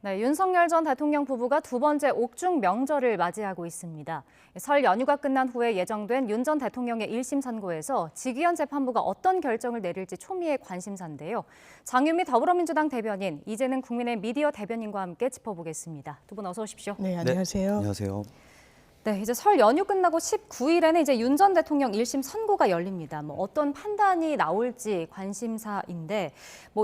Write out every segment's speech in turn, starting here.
네, 윤석열 전 대통령 부부가 두 번째 옥중 명절을 맞이하고 있습니다. 설 연휴가 끝난 후에 예정된 윤 전 대통령의 1심 선고에서 지기현 재판부가 어떤 결정을 내릴지 초미의 관심사인데요. 장윤미 더불어민주당 대변인, 이재는 국민의 미디어 대변인과 함께 짚어보겠습니다. 두 분 어서 오십시오. 네, 안녕하세요. 네, 안녕하세요. 네, 이제 설 연휴 끝나고 19일에는 이제 윤 전 대통령 1심 선고가 열립니다. 어떤 판단이 나올지 관심사인데,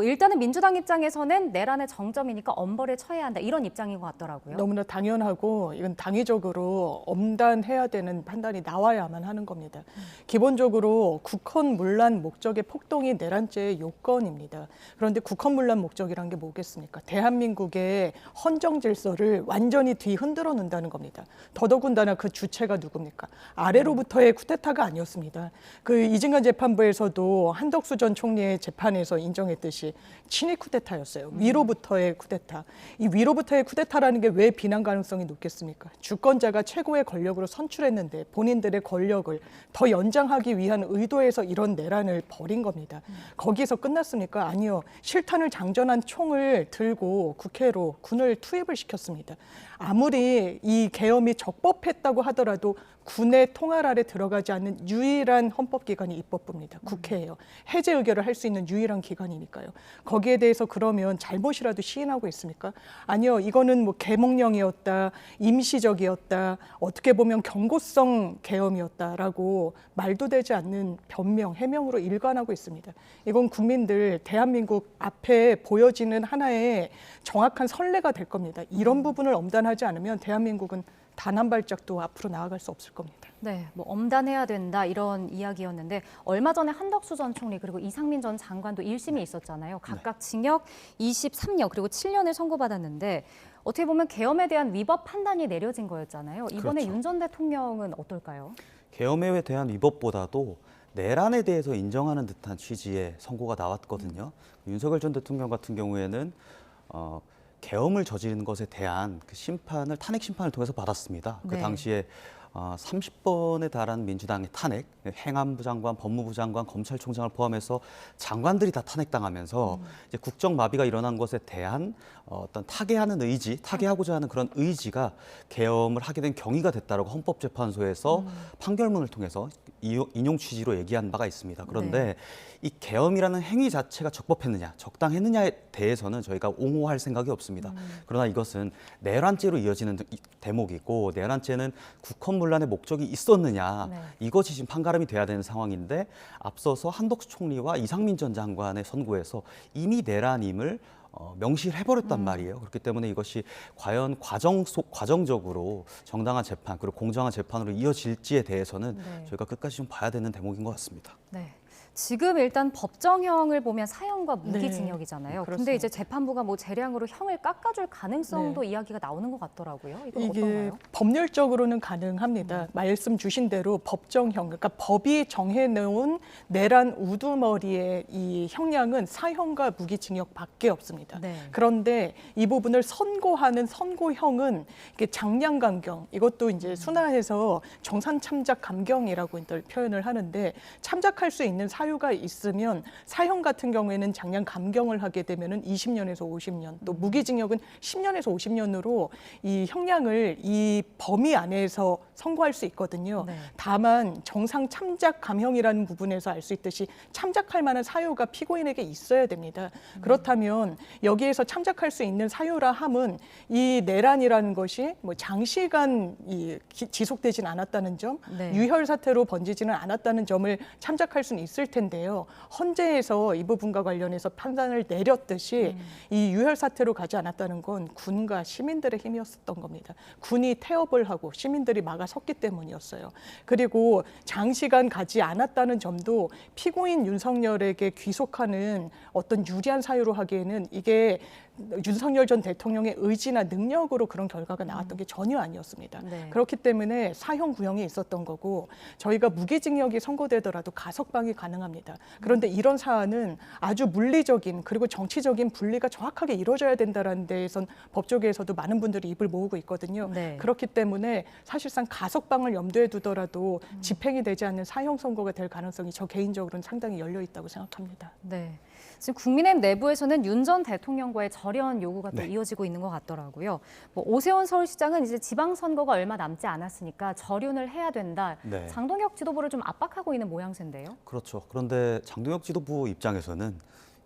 일단은 민주당 입장에서는 내란의 정점이니까 엄벌에 처해야 한다 이런 입장인 것 같더라고요. 너무나 당연하고 이건 당위적으로 엄단해야 되는 판단이 나와야만 하는 겁니다. 기본적으로 국헌문란 목적의 폭동이 내란죄의 요건입니다. 그런데 국헌문란 목적이란 게 뭐겠습니까? 대한민국의 헌정 질서를 완전히 뒤흔들어 놓는다는 겁니다. 더더군다나 그 주체가 누굽니까? 아래로부터의 쿠데타가 아니었습니다. 그 이진관 재판부에서도 한덕수 전 총리의 재판에서 인정했듯이 친위 쿠데타였어요. 위로부터의 쿠데타. 이 위로부터의 쿠데타라는 게 왜 비난 가능성이 높겠습니까? 주권자가 최고의 권력으로 선출했는데 본인들의 권력을 더 연장하기 위한 의도에서 이런 내란을 벌인 겁니다. 거기서 끝났습니까? 아니요. 실탄을 장전한 총을 들고 국회로 군을 투입을 시켰습니다. 아무리 이 계엄이 적법했다고 하더라도 군의 통할 아래 들어가지 않는 유일한 헌법기관이 입법부입니다. 국회예요. 해제 의결을 할 수 있는 유일한 기관이니까요. 거기에 대해서 그러면 잘못이라도 시인하고 있습니까? 아니요. 이거는 계몽령이었다, 임시적이었다, 어떻게 보면 경고성 계엄이었다라고 말도 되지 않는 변명, 해명으로 일관하고 있습니다. 이건 국민들, 대한민국 앞에 보여지는 하나의 정확한 선례가 될 겁니다. 이런 부분을 엄단하지 않으면 대한민국은 단 한 발짝도 앞으로 나아갈 수 없을 겁니다. 네, 엄단해야 된다 이런 이야기였는데 얼마 전에 한덕수 전 총리 그리고 이상민 전 장관도 1심이 있었잖아요. 각각 징역 23년 그리고 7년을 선고받았는데 어떻게 보면 계엄에 대한 위법 판단이 내려진 거였잖아요. 이번에 그렇죠. 윤 전 대통령은 어떨까요? 계엄에 대한 위법보다도 내란에 대해서 인정하는 듯한 취지의 선고가 나왔거든요. 윤석열 전 대통령 같은 경우에는 계엄을 저지른 것에 대한 그 심판을 탄핵 심판을 통해서 받았습니다. 그 네. 당시에 30번에 달한 민주당의 탄핵, 행안부 장관, 법무부 장관, 검찰총장을 포함해서 장관들이 다 탄핵당하면서 이제 국정 마비가 일어난 것에 대한 어떤 타개하는 의지, 타개하고자 하는 그런 의지가 계엄을 하게 된 경위가 됐다라고 헌법재판소에서 판결문을 통해서 인용 취지로 얘기한 바가 있습니다. 그런데 네. 이 계엄이라는 행위 자체가 적법했느냐, 적당했느냐에 대해서는 저희가 옹호할 생각이 없습니다. 그러나 이것은 내란죄로 이어지는 대목이고 내란죄는 국헌문란의 목적이 있었느냐, 네. 이것이 지금 판가름이 돼야 되는 상황인데 앞서서 한덕수 총리와 이상민 전 장관의 선고에서 이미 내란임을 명시를 해버렸단 말이에요. 그렇기 때문에 이것이 과연 과정적으로 정당한 재판 그리고 공정한 재판으로 이어질지에 대해서는 네. 저희가 끝까지 좀 봐야 되는 대목인 것 같습니다. 네. 지금 일단 법정형을 보면 사형과 네. 무기징역이잖아요. 근데 그렇습니다. 이제 재판부가 재량으로 형을 깎아줄 가능성도 네. 이야기가 나오는 것 같더라고요. 이건 이게 어떤가요? 법률적으로는 가능합니다. 말씀 주신 대로 법정형, 그러니까 법이 정해놓은 내란 우두머리의 이 형량은 사형과 무기징역밖에 없습니다. 네. 그런데 이 부분을 선고하는 선고형은 이게 장량 감경, 이것도 이제 순화해서 정산 참작 감경이라고 표현을 하는데 참작할 수 있는 사유가 있으면 사형 같은 경우에는 장량 감경을 하게 되면은 20년에서 50년, 또 무기징역은 10년에서 50년으로 이 형량을 이 범위 안에서 선고할 수 있거든요. 네. 다만 정상 참작 감형이라는 부분에서 알 수 있듯이 참작할 만한 사유가 피고인에게 있어야 됩니다. 그렇다면 여기에서 참작할 수 있는 사유라 함은 이 내란이라는 것이 장시간 지속되진 않았다는 점, 네. 유혈 사태로 번지지는 않았다는 점을 참작할 수는 있을 텐데요. 헌재에서 이 부분과 관련해서 판단을 내렸듯이 이 유혈 사태로 가지 않았다는 건 군과 시민들의 힘이었던 겁니다. 군이 태업을 하고 시민들이 막아섰기 때문이었어요. 그리고 장시간 가지 않았다는 점도 피고인 윤석열에게 귀속하는 어떤 유리한 사유로 하기에는 이게 윤석열 전 대통령의 의지나 능력으로 그런 결과가 나왔던 게 전혀 아니었습니다. 네. 그렇기 때문에 사형 구형이 있었던 거고 저희가 무기징역이 선고되더라도 가석방이 가능합니다. 그런데 이런 사안은 아주 물리적인 그리고 정치적인 분리가 정확하게 이루어져야 된다는 데에선 법조계에서도 많은 분들이 입을 모으고 있거든요. 네. 그렇기 때문에 사실상 가석방을 염두에 두더라도 집행이 되지 않는 사형 선고가 될 가능성이 저 개인적으로는 상당히 열려 있다고 생각합니다. 네. 지금 국민의힘 내부에서는 윤 전 대통령과의 절연 요구가 또 네. 이어지고 있는 것 같더라고요. 뭐 오세훈 서울시장은 이제 지방선거가 얼마 남지 않았으니까 절연을 해야 된다. 네. 장동혁 지도부를 좀 압박하고 있는 모양새인데요. 그렇죠. 그런데 장동혁 지도부 입장에서는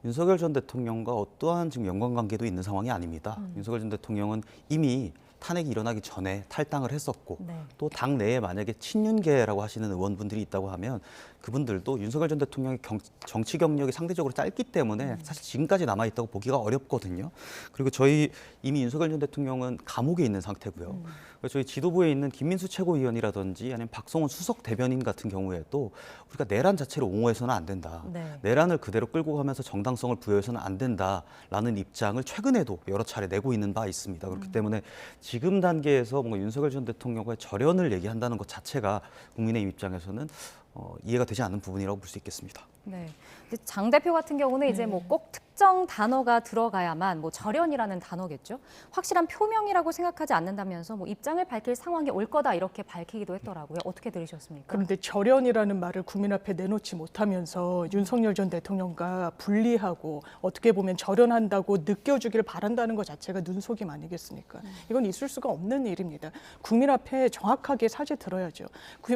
윤석열 전 대통령과 어떠한 지금 연관관계도 있는 상황이 아닙니다. 윤석열 전 대통령은 이미 탄핵이 일어나기 전에 탈당을 했었고 네. 또 당 내에 만약에 친윤계라고 하시는 의원분들이 있다고 하면 그분들도 윤석열 전 대통령의 정치 경력이 상대적으로 짧기 때문에 사실 지금까지 남아있다고 보기가 어렵거든요. 그리고 저희 이미 윤석열 전 대통령은 감옥에 있는 상태고요. 그래서 저희 지도부에 있는 김민수 최고위원이라든지 아니면 박성원 수석 대변인 같은 경우에도 우리가 내란 자체를 옹호해서는 안 된다. 네. 내란을 그대로 끌고 가면서 정당성을 부여해서는 안 된다라는 입장을 최근에도 여러 차례 내고 있는 바 있습니다. 그렇기 때문에 지금 단계에서 뭔가 윤석열 전 대통령과의 절연을 얘기한다는 것 자체가 국민의힘 입장에서는 이해가 되지 않는 부분이라고 볼 수 있겠습니다. 네. 근데 장 대표 같은 경우는 이제 뭐 꼭 특정 단어가 들어가야만 뭐 절연이라는 단어겠죠. 확실한 표명이라고 생각하지 않는다면서 뭐 입장을 밝힐 상황이 올 거다 이렇게 밝히기도 했더라고요. 어떻게 들으셨습니까? 그런데 절연이라는 말을 국민 앞에 내놓지 못하면서 윤석열 전 대통령과 분리하고 어떻게 보면 절연한다고 느껴주길 바란다는 것 자체가 눈속임 아니겠습니까? 이건 있을 수가 없는 일입니다. 국민 앞에 정확하게 사죄 들어야죠.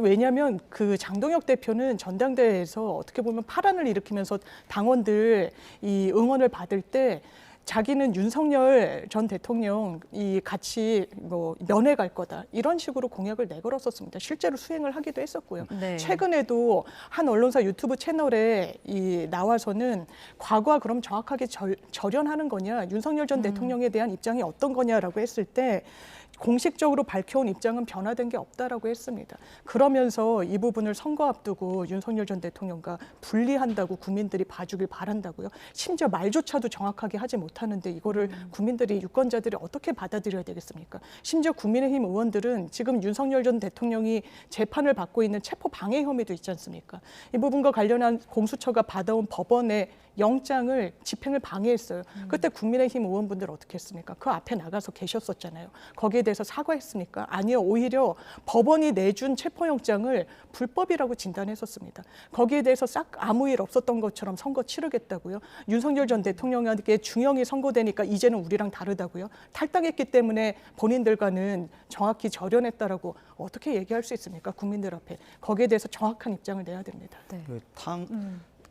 왜냐하면 그 장동혁 대표는 전당대회에서 어떻게 보면 파란을 일으키면서 당원들 이 응원을 받을 때 자기는 윤석열 전 대통령이 같이 뭐 면회 갈 거다 이런 식으로 공약을 내걸었었습니다. 실제로 수행을 하기도 했었고요. 네. 최근에도 한 언론사 유튜브 채널에 나와서는 과거와 그럼 정확하게 절연하는 거냐, 윤석열 전 대통령에 대한 입장이 어떤 거냐라고 했을 때 공식적으로 밝혀온 입장은 변화된 게 없다라고 했습니다. 그러면서 이 부분을 선거 앞두고 윤석열 전 대통령과 분리한다고 국민들이 봐주길 바란다고요. 심지어 말조차도 정확하게 하지 못하는데 이거를 국민들이 유권자들이 어떻게 받아들여야 되겠습니까? 심지어 국민의힘 의원들은 지금 윤석열 전 대통령이 재판을 받고 있는 체포 방해 혐의도 있지 않습니까? 이 부분과 관련한 공수처가 받아온 법원의 영장을 집행을 방해했어요. 그때 국민의힘 의원분들 어떻게 했습니까? 그 앞에 나가서 계셨었잖아요. 거기에 대해서 사과했습니까? 아니요. 오히려 법원이 내준 체포영장을 불법이라고 진단했었습니다. 거기에 대해서 싹 아무 일 없었던 것처럼 선거 치르겠다고요. 윤석열 전 대통령에게 중형이 선고되니까 이제는 우리랑 다르다고요. 탈당했기 때문에 본인들과는 정확히 절연했다라고 어떻게 얘기할 수 있습니까? 국민들 앞에. 거기에 대해서 정확한 입장을 내야 됩니다. 네.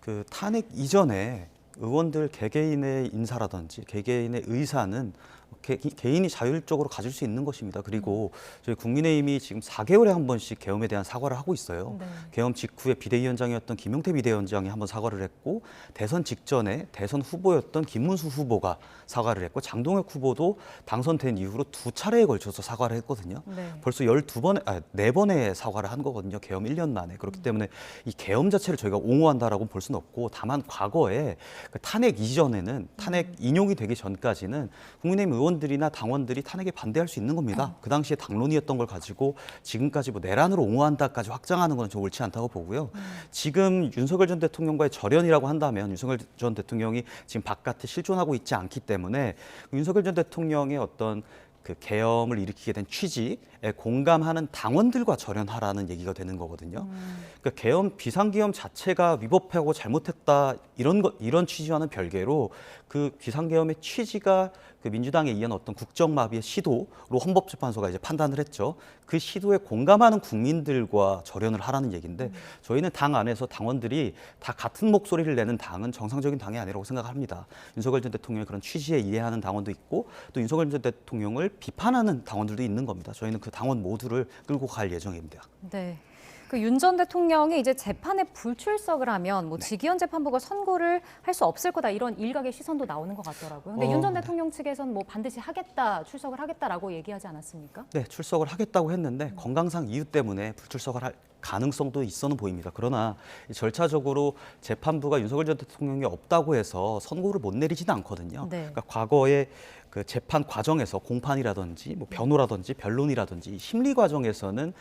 그 탄핵 이전에 의원들 개개인의 인사라든지 개개인의 의사는 개인이 자율적으로 가질 수 있는 것입니다. 그리고 저희 국민의힘이 지금 4개월에 한 번씩 계엄에 대한 사과를 하고 있어요. 네. 계엄 직후에 비대위원장이었던 김용태 비대위원장이 한 번 사과를 했고 대선 직전에 대선 후보였던 김문수 후보가 사과를 했고 장동혁 후보도 당선된 이후로 2차례에 걸쳐서 사과를 했거든요. 네. 벌써 4번의 사과를 한 거거든요. 계엄 1년 만에. 그렇기 때문에 이 계엄 자체를 저희가 옹호한다라고 볼 수는 없고 다만 과거에 그 탄핵 이전에는 탄핵 인용이 되기 전까지는 국민의힘 의원들이나 당원들이 탄핵에 반대할 수 있는 겁니다. 그 당시에 당론이었던 걸 가지고 지금까지 뭐 내란으로 옹호한다까지 확장하는 건 좀 옳지 않다고 보고요. 지금 윤석열 전 대통령과의 절연이라고 한다면 윤석열 전 대통령이 지금 바깥에 실존하고 있지 않기 때문에 윤석열 전 대통령의 어떤 그 계엄을 일으키게 된 취지에 공감하는 당원들과 절연하라는 얘기가 되는 거거든요. 그러니까 계엄 비상계엄 자체가 위법하고 잘못했다 이런 취지와는 별개로 그 비상계엄의 취지가 그 민주당에 의한 어떤 국정마비의 시도로 헌법재판소가 이제 판단을 했죠. 그 시도에 공감하는 국민들과 절연을 하라는 얘기인데 저희는 당 안에서 당원들이 다 같은 목소리를 내는 당은 정상적인 당이 아니라고 생각합니다. 윤석열 전 대통령의 그런 취지에 이해하는 당원도 있고 또 윤석열 전 대통령을 비판하는 당원들도 있는 겁니다. 저희는 그 당원 모두를 끌고 갈 예정입니다. 네. 그 윤 전 대통령이 이제 재판에 불출석을 하면 뭐 직위원 재판부가 선고를 할 수 없을 거다 이런 일각의 시선도 나오는 것 같더라고요. 근데 윤 전 대통령 측에서는 뭐 반드시 하겠다, 출석을 하겠다라고 얘기하지 않았습니까? 네, 출석을 하겠다고 했는데 건강상 이유 때문에 불출석을 할 가능성도 있어는 보입니다. 그러나 절차적으로 재판부가 윤석열 전 대통령이 없다고 해서 선고를 못 내리지는 않거든요. 네. 그러니까 과거에 그 재판 과정에서 공판이라든지 뭐 변호라든지 변론이라든지 심리 과정에서는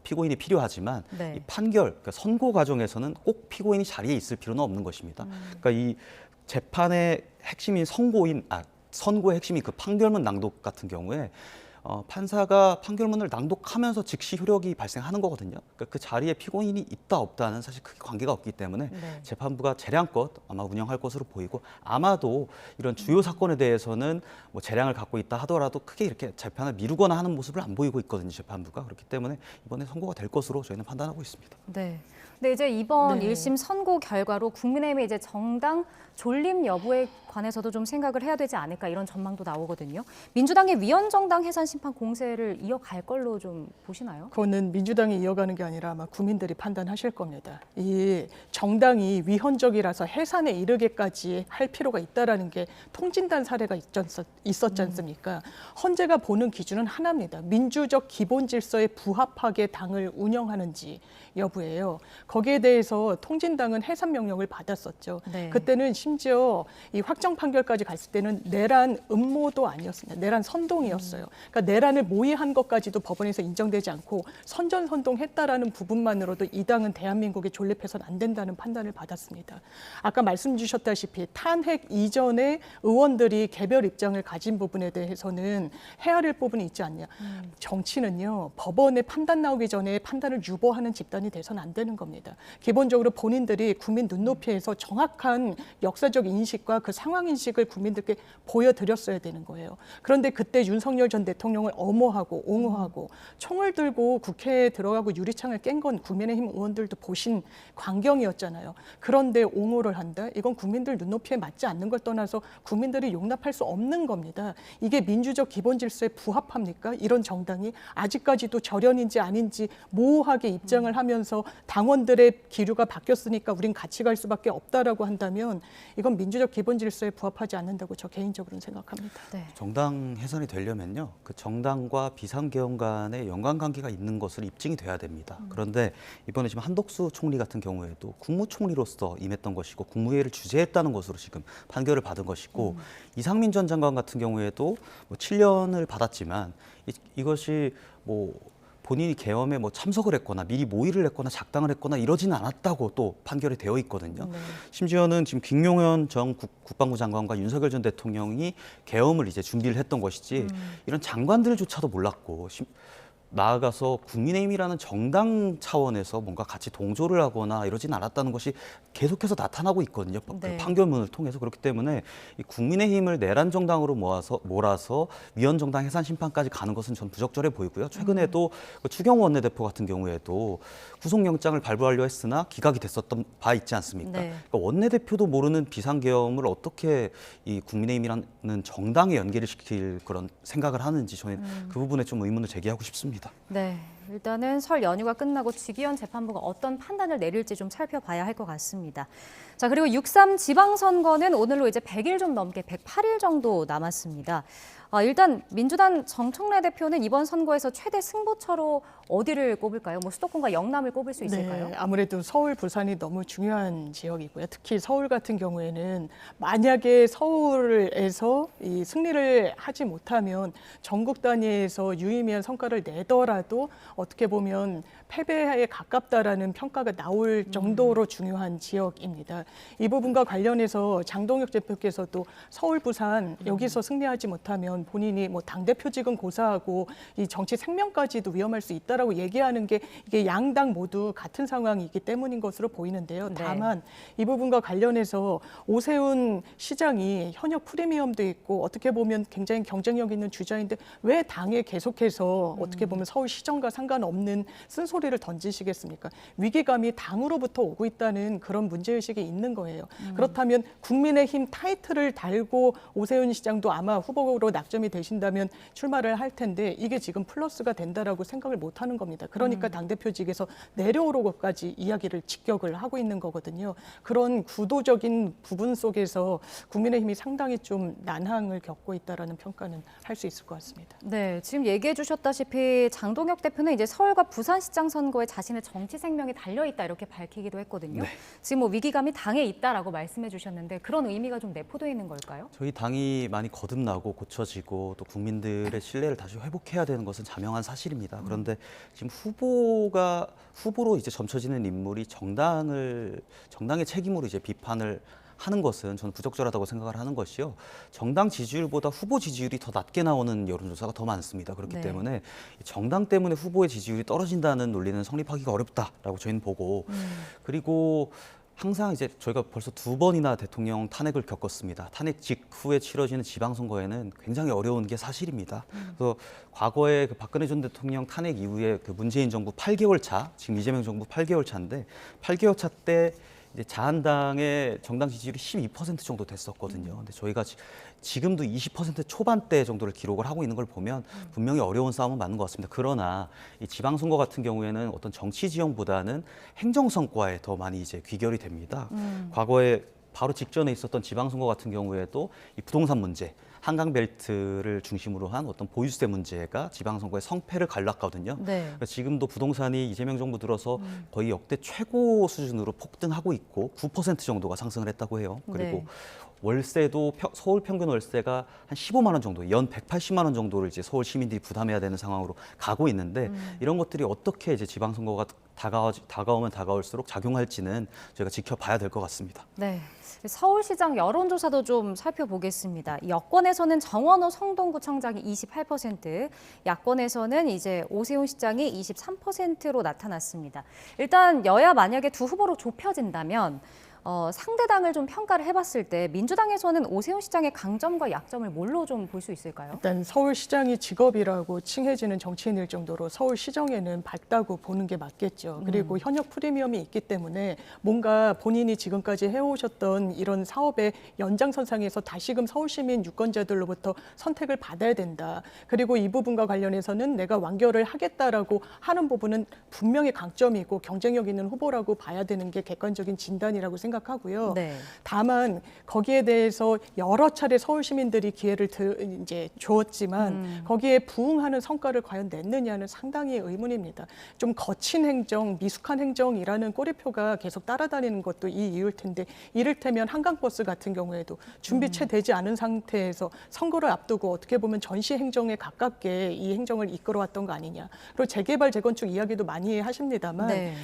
피고인이 필요하지만 네. 이 판결, 그러니까 선고 과정에서는 꼭 피고인이 자리에 있을 필요는 없는 것입니다. 그러니까 이 재판의 핵심인 선고의 핵심인 그 판결문 낭독 같은 경우에 판사가 판결문을 낭독하면서 즉시 효력이 발생하는 거거든요. 그러니까 그 자리에 피고인이 있다 없다는 사실 크게 관계가 없기 때문에 네. 재판부가 재량껏 아마 운영할 것으로 보이고 아마도 이런 주요 사건에 대해서는 뭐 재량을 갖고 있다 하더라도 크게 이렇게 재판을 미루거나 하는 모습을 안 보이고 있거든요. 재판부가. 그렇기 때문에 이번에 선고가 될 것으로 저희는 판단하고 있습니다. 네. 근데 이제 이번 네. 1심 선고 결과로 국민의힘의 이제 정당 존립 여부에 관해서도 좀 생각을 해야 되지 않을까 이런 전망도 나오거든요. 민주당의 위헌정당 해산 심판 공세를 이어갈 걸로 좀 보시나요? 그거는 민주당이 이어가는 게 아니라 아마 국민들이 판단하실 겁니다. 이 정당이 위헌적이라서 해산에 이르게까지 할 필요가 있다라는 게 통진단 사례가 있었지 않습니까? 헌재가 보는 기준은 하나입니다. 민주적 기본 질서에 부합하게 당을 운영하는지 여부예요. 거기에 대해서 통진당은 해산 명령을 받았었죠. 네. 그때는 심지어 이 확정 판결까지 갔을 때는 내란 음모도 아니었습니다. 내란 선동이었어요. 그러니까 내란을 모의한 것까지도 법원에서 인정되지 않고 선전선동했다라는 부분만으로도 이 당은 대한민국에 존립해서는 안 된다는 판단을 받았습니다. 아까 말씀 주셨다시피 탄핵 이전에 의원들이 개별 입장을 가진 부분에 대해서는 헤아릴 부분이 있지 않냐. 정치는요. 법원의 판단 나오기 전에 판단을 유보하는 집단이 돼서는 안 되는 겁니다. 기본적으로 본인들이 국민 눈높이에서 정확한 역사적 인식과 그 상황 인식을 국민들께 보여드렸어야 되는 거예요. 그런데 그때 윤석열 전 대통령을 엄호하고 옹호하고 총을 들고 국회에 들어가고 유리창을 깬 건 국민의힘 의원들도 보신 광경이었잖아요. 그런데 옹호를 한다? 이건 국민들 눈높이에 맞지 않는 걸 떠나서 국민들이 용납할 수 없는 겁니다. 이게 민주적 기본 질서에 부합합니까? 이런 정당이 아직까지도 절연인지 아닌지 모호하게 입장을 하면서 당원들의 기류가 바뀌었으니까 우린 같이 갈 수밖에 없다라고 한다면 이건 민주적 기본 질서에 부합하지 않는다고 저 개인적으로는 생각합니다. 네. 정당 해산이 되려면요, 그 정당과 비상계엄 간의 연관관계가 있는 것을 입증이 돼야 됩니다. 그런데 이번에 지금 한덕수 총리 같은 경우에도 국무총리로서 임했던 것이고 국무회의를 주재했다는 것으로 지금 판결을 받은 것이고 이상민 전 장관 같은 경우에도 뭐 7년을 받았지만 이것이 뭐 본인이 계엄에 뭐 참석을 했거나 미리 모의를 했거나 작당을 했거나 이러지는 않았다고 또 판결이 되어 있거든요. 네. 심지어는 지금 김용현 전 국방부 장관과 윤석열 전 대통령이 계엄을 이제 준비를 했던 것이지 이런 장관들조차도 몰랐고 나아가서 국민의힘이라는 정당 차원에서 뭔가 같이 동조를 하거나 이러진 않았다는 것이 계속해서 나타나고 있거든요. 네. 그 판결문을 통해서. 그렇기 때문에 이 국민의힘을 내란 정당으로 몰아서 위헌 정당 해산 심판까지 가는 것은 전 부적절해 보이고요. 최근에도 그 추경호 원내대표 같은 경우에도 구속영장을 발부하려 했으나 기각이 됐었던 바 있지 않습니까? 네. 그러니까 원내대표도 모르는 비상계엄을 어떻게 이 국민의힘이라는 정당에 연계를 시킬 그런 생각을 하는지 저는 그 부분에 좀 의문을 제기하고 싶습니다. 네, 일단은 설 연휴가 끝나고 직위원 재판부가 어떤 판단을 내릴지 좀 살펴봐야 할 것 같습니다. 자, 그리고 6.3 지방선거는 오늘로 이제 100일 좀 넘게 108일 정도 남았습니다. 일단 민주당 정청래 대표는 이번 선거에서 최대 승부처로 어디를 꼽을까요? 뭐 수도권과 영남을 꼽을 수 있을까요? 네, 아무래도 서울, 부산이 너무 중요한 지역이고요. 특히 서울 같은 경우에는 만약에 서울에서 이 승리를 하지 못하면 전국 단위에서 유의미한 성과를 내더라도 어떻게 보면 패배에 가깝다라는 평가가 나올 정도로 중요한 지역입니다. 이 부분과 관련해서 장동혁 대표께서도 서울, 부산 여기서 승리하지 못하면 본인이 뭐 당대표직은 고사하고 이 정치 생명까지도 위험할 수 있다라고 얘기하는 게 이게 양당 모두 같은 상황이기 때문인 것으로 보이는데요. 네. 다만 이 부분과 관련해서 오세훈 시장이 현역 프리미엄도 있고 어떻게 보면 굉장히 경쟁력 있는 주자인데 왜 당에 계속해서 어떻게 보면 서울시정과 상관없는 쓴소리를 던지시겠습니까? 위기감이 당으로부터 오고 있다는 그런 문제의식이 있는 거예요. 그렇다면 국민의힘 타이틀을 달고 오세훈 시장도 아마 후보로 낙점이 되신다면 출마를 할 텐데 이게 지금 플러스가 된다라고 생각을 못 하는 겁니다. 그러니까 당대표직에서 내려오고까지 이야기를 직격을 하고 있는 거거든요. 그런 구도적인 부분 속에서 국민의힘이 상당히 좀 난항을 겪고 있다라는 평가는 할 수 있을 것 같습니다. 네, 지금 얘기해 주셨다시피 장동혁 대표는 이제 서울과 부산시장 선거에 자신의 정치 생명이 달려 있다 이렇게 밝히기도 했거든요. 네. 지금 뭐 위기감이 당에 있다라고 말씀해 주셨는데 그런 의미가 좀 내포되어 있는 걸까요? 저희 당이 많이 거듭나고 고쳐지고 또 국민들의 신뢰를 다시 회복해야 되는 것은 자명한 사실입니다. 그런데 지금 후보로 이제 점쳐지는 인물이 정당의 책임으로 이제 비판을 하는 것은 저는 부적절하다고 생각을 하는 것이요. 정당 지지율보다 후보 지지율이 더 낮게 나오는 여론조사가 더 많습니다. 그렇기 네. 때문에 정당 때문에 후보의 지지율이 떨어진다는 논리는 성립하기가 어렵다라고 저희는 보고 그리고 항상 이제 저희가 벌써 2번이나 대통령 탄핵을 겪었습니다. 탄핵 직후에 치러지는 지방선거에는 굉장히 어려운 게 사실입니다. 그래서 과거에 그 박근혜 전 대통령 탄핵 이후에 그 문재인 정부 8개월 차, 지금 이재명 정부 8개월 차인데 8개월 차 때 이제 자한당의 정당 지지율이 12% 정도 됐었거든요. 근데 저희가 지금도 20% 초반대 정도를 기록을 하고 있는 걸 보면 분명히 어려운 싸움은 맞는 것 같습니다. 그러나 이 지방선거 같은 경우에는 어떤 정치 지형보다는 행정 성과에 더 많이 이제 귀결이 됩니다. 과거에 바로 직전에 있었던 지방선거 같은 경우에도 이 부동산 문제, 한강벨트를 중심으로 한 어떤 보유세 문제가 지방선거의 성패를 갈랐거든요. 네. 그러니까 지금도 부동산이 이재명 정부 들어서 거의 역대 최고 수준으로 폭등하고 있고 9% 정도가 상승을 했다고 해요. 그리고 네. 월세도 서울 평균 월세가 한 15만 원 정도, 연 180만 원 정도를 이제 서울 시민들이 부담해야 되는 상황으로 가고 있는데 이런 것들이 어떻게 이제 지방선거가 다가오면 다가올수록 작용할지는 저희가 지켜봐야 될 것 같습니다. 네. 서울시장 여론조사도 좀 살펴보겠습니다. 여권에서는 정원호 성동구청장이 28%, 야권에서는 이제 오세훈 시장이 23%로 나타났습니다. 일단 여야 만약에 두 후보로 좁혀진다면 상대당을 좀 평가를 해봤을 때 민주당에서는 오세훈 시장의 강점과 약점을 뭘로 좀 볼 수 있을까요? 일단 서울시장이 직업이라고 칭해지는 정치인일 정도로 서울시정에는 밝다고 보는 게 맞겠죠. 그리고 현역 프리미엄이 있기 때문에 뭔가 본인이 지금까지 해오셨던 이런 사업의 연장선상에서 다시금 서울시민 유권자들로부터 선택을 받아야 된다. 그리고 이 부분과 관련해서는 내가 완결을 하겠다라고 하는 부분은 분명히 강점이고 경쟁력 있는 후보라고 봐야 되는 게 객관적인 진단이라고 생각하고요. 네. 다만 거기에 대해서 여러 차례 서울 시민들이 기회를 이제 주었지만 거기에 부응하는 성과를 과연 냈느냐는 상당히 의문입니다. 좀 거친 행정, 미숙한 행정이라는 꼬리표가 계속 따라다니는 것도 이 이유일 텐데 이를테면 한강버스 같은 경우에도 준비 채 되지 않은 상태에서 선거를 앞두고 어떻게 보면 전시 행정에 가깝게 이 행정을 이끌어왔던 거 아니냐. 그리고 재개발, 재건축 이야기도 많이 하십니다만 네.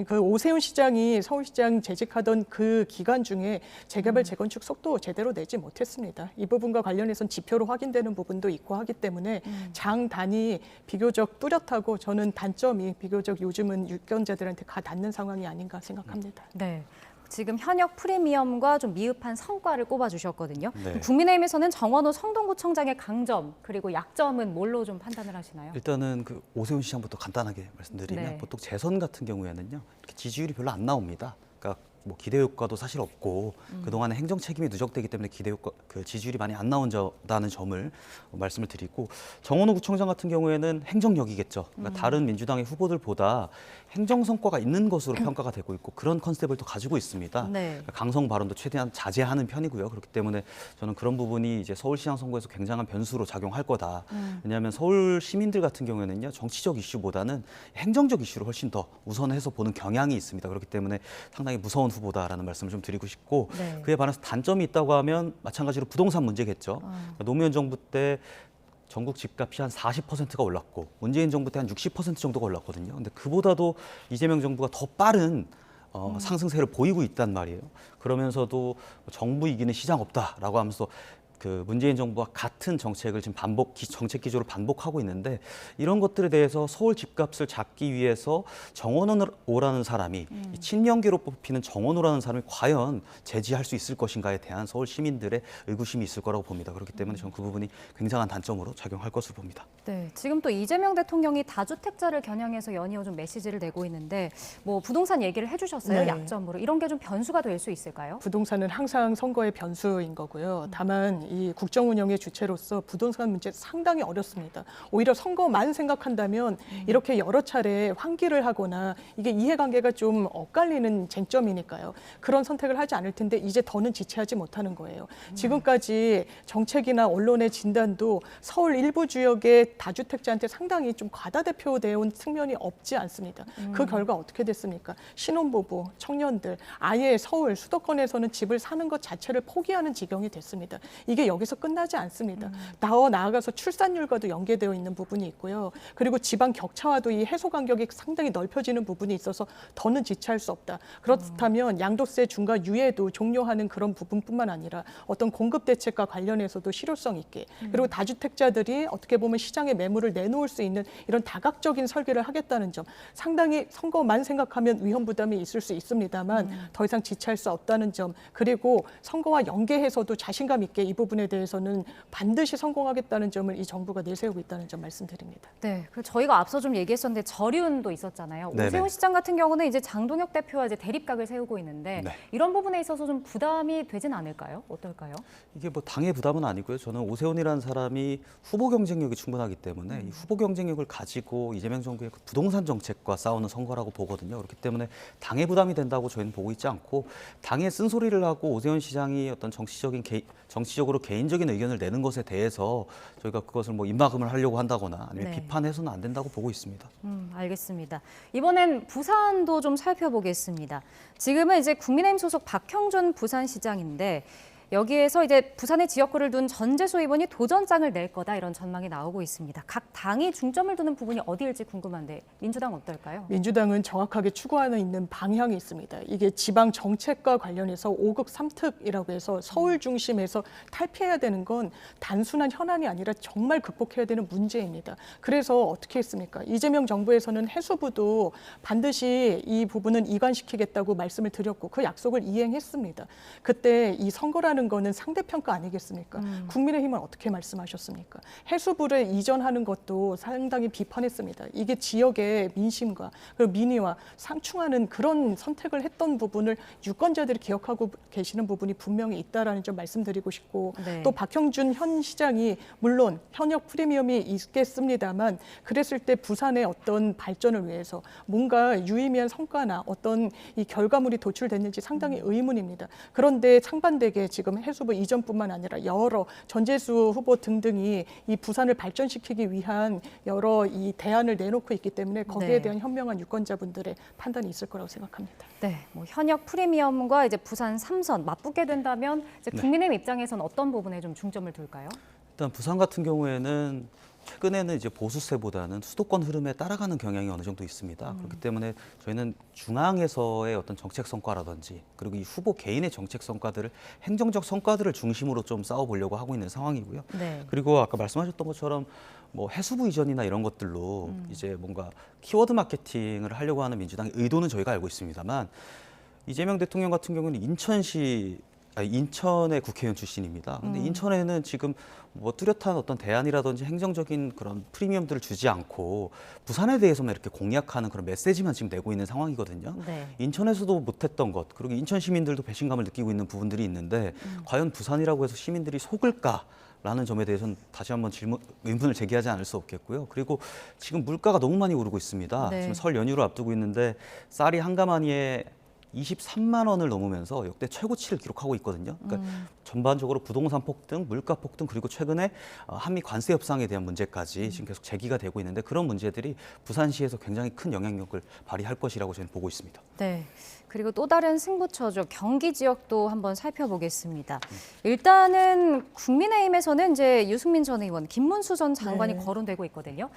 그 오세훈 시장이 서울시장 재직하던 그 기간 중에 재개발, 재건축 속도 제대로 내지 못했습니다. 이 부분과 관련해서는 지표로 확인되는 부분도 있고 하기 때문에 장단이 비교적 뚜렷하고 저는 단점이 비교적 요즘은 유권자들한테 가 닿는 상황이 아닌가 생각합니다. 네. 지금 현역 프리미엄과 좀 미흡한 성과를 꼽아주셨거든요. 네. 국민의힘에서는 정원호 성동구청장의 강점 그리고 약점은 뭘로 좀 판단을 하시나요? 일단은 그 오세훈 시장부터 간단하게 말씀드리면 네. 보통 재선 같은 경우에는요 이렇게 지지율이 별로 안 나옵니다. 그러니까 뭐 기대 효과도 사실 없고 그동안에 행정 책임이 누적되기 때문에 기대 효과 그 지지율이 많이 안 나온다는 점을 말씀을 드리고 정원호 구청장 같은 경우에는 행정력이겠죠. 그러니까 다른 민주당의 후보들보다 행정 성과가 있는 것으로 평가가 되고 있고 그런 컨셉을 또 가지고 있습니다. 네. 그러니까 강성 발언도 최대한 자제하는 편이고요. 그렇기 때문에 저는 그런 부분이 이제 서울시장 선거에서 굉장한 변수로 작용할 거다. 왜냐하면 서울 시민들 같은 경우에는요 정치적 이슈보다는 행정적 이슈를 훨씬 더 우선해서 보는 경향이 있습니다. 그렇기 때문에 상당히 무서운 후보다라는 말씀을 좀 드리고 싶고 네. 그에 반해서 단점이 있다고 하면 마찬가지로 부동산 문제겠죠. 그러니까 노무현 정부 때 전국 집값이 한 40%가 올랐고 문재인 정부 때 한 60% 정도가 올랐거든요. 근데 그보다도 이재명 정부가 더 빠른 상승세를 보이고 있단 말이에요. 그러면서도 정부 이기는 시장 없다라고 하면서 그 문재인 정부와 같은 정책을 지금 정책 기조를 반복하고 있는데 이런 것들에 대해서 서울 집값을 잡기 위해서 정원호라는 사람이 이 친명계로 뽑히는 정원호라는 사람이 과연 제지할 수 있을 것인가에 대한 서울 시민들의 의구심이 있을 거라고 봅니다. 그렇기 때문에 저는 그 부분이 굉장한 단점으로 작용할 것으로 봅니다. 네, 지금 또 이재명 대통령이 다주택자를 겨냥해서 연이어 좀 메시지를 내고 있는데 뭐 부동산 얘기를 해주셨어요. 네. 약점으로 이런 게 좀 변수가 될 수 있을까요? 부동산은 항상 선거의 변수인 거고요. 다만 이 국정 운영의 주체로서 부동산 문제 상당히 어렵습니다. 오히려 선거만 생각한다면 이렇게 여러 차례 환기를 하거나 이게 이해관계가 좀 엇갈리는 쟁점이니까요. 그런 선택을 하지 않을 텐데 이제 더는 지체하지 못하는 거예요. 지금까지 정책이나 언론의 진단도 서울 일부 지역의 다주택자한테 상당히 좀 과다대표되어 온 측면이 없지 않습니다. 그 결과 어떻게 됐습니까? 신혼부부, 청년들, 아예 서울 수도권에서는 집을 사는 것 자체를 포기하는 지경이 됐습니다. 이게 여기서 끝나지 않습니다. 더 나아가서 출산율과도 연계되어 있는 부분이 있고요. 그리고 지방 격차와도 이 해소 간격이 상당히 넓혀지는 부분이 있어서 더는 지체할 수 없다. 그렇다면 양도세 중과 유예도 종료하는 그런 부분뿐만 아니라 어떤 공급 대책과 관련해서도 실효성 있게, 그리고 다주택자들이 어떻게 보면 시장에 매물을 내놓을 수 있는 이런 다각적인 설계를 하겠다는 점, 상당히 선거만 생각하면 위험 부담이 있을 수 있습니다만 더 이상 지체할 수 없다는 점, 그리고 선거와 연계해서도 자신감 있게 이 부분에 대해서는 반드시 성공하겠다는 점을 이 정부가 내세우고 있다는 점 말씀드립니다. 네, 그 저희가 앞서 좀 얘기했었는데 저륜도 있었잖아요. 네네. 오세훈 시장 같은 경우는 이제 장동혁 대표와 이제 대립각을 세우고 있는데 네. 이런 부분에 있어서 좀 부담이 되진 않을까요? 어떨까요? 이게 뭐 당의 부담은 아니고요. 저는 오세훈이라는 사람이 후보 경쟁력이 충분하기 때문에 이 후보 경쟁력을 가지고 이재명 정부의 그 부동산 정책과 싸우는 선거라고 보거든요. 그렇기 때문에 당의 부담이 된다고 저희는 보고 있지 않고, 당의 쓴소리를 하고 오세훈 시장이 어떤 정치적으로 개인적인 의견을 내는 것에 대해서 저희가 그것을 뭐 입막음을 하려고 한다거나 아니면 네. 비판해서는 안 된다고 보고 있습니다. 알겠습니다. 이번엔 부산도 좀 살펴보겠습니다. 지금은 이제 국민의힘 소속 박형준 부산시장인데 여기에서 이제 부산의 지역구를 둔 전재수 의원이 도전장을 낼 거다 이런 전망이 나오고 있습니다. 각 당이 중점을 두는 부분이 어디일지 궁금한데 민주당 어떨까요? 민주당은 정확하게 추구하는 있는 방향이 있습니다. 이게 지방 정책과 관련해서 5극 3특이라고 해서 서울 중심에서 탈피해야 되는 건 단순한 현안이 아니라 정말 극복해야 되는 문제입니다. 그래서 어떻게 했습니까? 이재명 정부에서는 해수부도 반드시 이 부분은 이관시키겠다고 말씀을 드렸고 그 약속을 이행했습니다. 그때 이 선거라는 거는 상대평가 아니겠습니까? 국민의힘은 어떻게 말씀하셨습니까? 해수부를 이전하는 것도 상당히 비판했습니다. 이게 지역의 민심과 그리고 민의와 상충하는 그런 선택을 했던 부분을 유권자들이 기억하고 계시는 부분이 분명히 있다라는 점 말씀드리고 싶고, 네. 또 박형준 현 시장이 물론 현역 프리미엄이 있겠습니다만 그랬을 때 부산의 어떤 발전을 위해서 뭔가 유의미한 성과나 어떤 이 결과물이 도출됐는지 상당히 의문입니다. 그런데 상반되게 지금 해수부 이전뿐만 아니라 여러 전재수 후보 등등이 이 부산을 발전시키기 위한 여러 이 대안을 내놓고 있기 때문에 거기에 네. 대한 현명한 유권자분들의 판단이 있을 거라고 생각합니다. 네, 뭐 현역 프리미엄과 이제 부산 3선 맞붙게 된다면 이제 국민의힘 입장에서는 어떤 부분에 좀 중점을 둘까요? 일단 부산 같은 경우에는 최근에는 이제 보수세보다는 수도권 흐름에 따라가는 경향이 어느 정도 있습니다. 그렇기 때문에 저희는 중앙에서의 어떤 정책 성과라든지 그리고 이 후보 개인의 정책 성과들을, 행정적 성과들을 중심으로 좀 싸워보려고 하고 있는 상황이고요. 네. 그리고 아까 말씀하셨던 것처럼 뭐 해수부 이전이나 이런 것들로 이제 뭔가 키워드 마케팅을 하려고 하는 민주당의 의도는 저희가 알고 있습니다만, 이재명 대통령 같은 경우는 인천의 국회의원 출신입니다. 근데 인천에는 지금 뭐 뚜렷한 어떤 대안이라든지 행정적인 그런 프리미엄들을 주지 않고 부산에 대해서만 이렇게 공약하는 그런 메시지만 지금 내고 있는 상황이거든요. 네. 인천에서도 못했던 것, 그리고 인천 시민들도 배신감을 느끼고 있는 부분들이 있는데 과연 부산이라고 해서 시민들이 속을까? 라는 점에 대해서는 다시 한번 의문을 제기하지 않을 수 없겠고요. 그리고 지금 물가가 너무 많이 오르고 있습니다. 네. 지금 설 연휴를 앞두고 있는데 쌀이 한 가마니에 23만 원을 넘으면서 역대 최고치를 기록하고 있거든요. 그러니까 전반적으로 부동산 폭등, 물가 폭등, 그리고 최근에 한미 관세 협상에 대한 문제까지 지금 계속 제기가 되고 있는데, 그런 문제들이 부산시에서 굉장히 큰 영향력을 발휘할 것이라고 저는 보고 있습니다. 네. 그리고 또 다른 승부처죠. 경기 지역도 한번 살펴보겠습니다. 일단은 국민의힘에서는 이제 유승민 전 의원, 김문수 전 장관이 네. 거론되고 있거든요.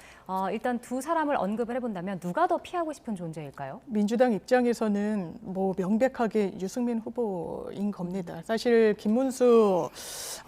일단 두 사람을 언급을 해본다면 누가 더 피하고 싶은 존재일까요? 민주당 입장에서는 뭐 명백하게 유승민 후보인 겁니다. 사실 김문수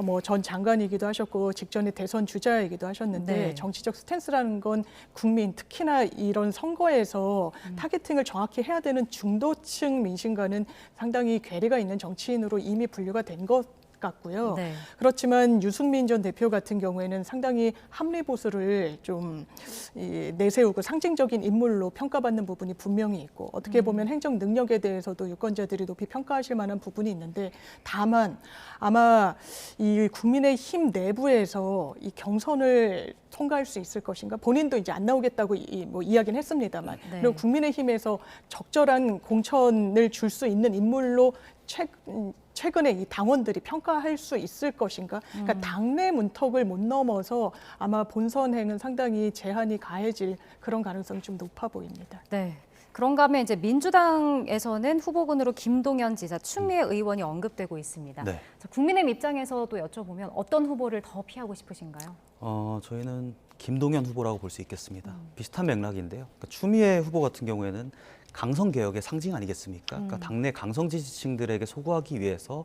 뭐 전 장관이기도 하셨고 직전에 대선 주자이기도 하셨는데 네. 정치적 스탠스라는 건 국민, 특히나 이런 선거에서 타겟팅을 정확히 해야 되는 중도층 민심과는 상당히 괴리가 있는 정치인으로 이미 분류가 된 것 같고요. 네. 그렇지만 유승민 전 대표 같은 경우에는 상당히 합리 보수를 좀 내세우고 상징적인 인물로 평가받는 부분이 분명히 있고, 어떻게 보면 행정 능력에 대해서도 유권자들이 높이 평가하실 만한 부분이 있는데, 다만 아마 이 국민의힘 내부에서 이 경선을 통과할 수 있을 것인가, 본인도 이제 안 나오겠다고 뭐 이야기는 했습니다만, 네. 그리고 국민의힘에서 적절한 공천을 줄 수 있는 인물로 최근에 이 당원들이 평가할 수 있을 것인가? 그러니까 당내 문턱을 못 넘어서 아마 본선행은 상당히 제한이 가해질 그런 가능성이 좀 높아 보입니다. 네. 그런가 하면 이제 민주당에서는 후보군으로 김동연 지사, 추미애 의원이 언급되고 있습니다. 네. 자, 국민의힘 입장에서도 여쭤보면 어떤 후보를 더 피하고 싶으신가요? 저희는 김동연 후보라고 볼 수 있겠습니다. 비슷한 맥락인데요. 그러니까 추미애 후보 같은 경우에는 강성 개혁의 상징 아니겠습니까? 그러니까 당내 강성 지지층들에게 소구하기 위해서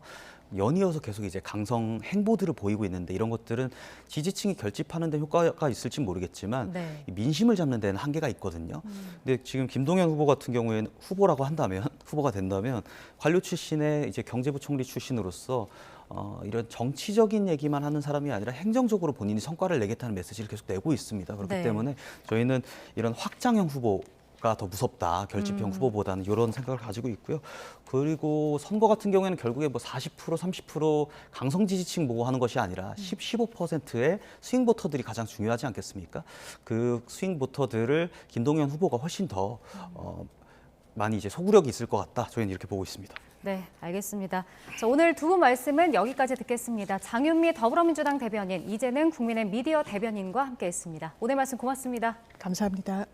연이어서 계속 이제 강성 행보들을 보이고 있는데 이런 것들은 지지층이 결집하는 데 효과가 있을지 모르겠지만 네. 이 민심을 잡는 데는 한계가 있거든요. 근데 지금 김동연 후보 같은 경우에는 후보라고 한다면 후보가 된다면 관료 출신의 이제 경제부총리 출신으로서 이런 정치적인 얘기만 하는 사람이 아니라 행정적으로 본인이 성과를 내겠다는 메시지를 계속 내고 있습니다. 그렇기 네. 때문에 저희는 이런 확장형 후보가 더 무섭다. 결집형 후보보다는 이런 생각을 가지고 있고요. 그리고 선거 같은 경우에는 결국에 뭐 40%, 30% 강성 지지층 보고 하는 것이 아니라 15%의 스윙 보터들이 가장 중요하지 않겠습니까? 그 스윙 보터들을 김동연 후보가 훨씬 더 많이 이제 소구력이 있을 것 같다. 저희는 이렇게 보고 있습니다. 네, 알겠습니다. 자, 오늘 두 분 말씀은 여기까지 듣겠습니다. 장윤미 더불어민주당 대변인, 이재능 국민의 미디어 대변인과 함께했습니다. 오늘 말씀 고맙습니다. 감사합니다.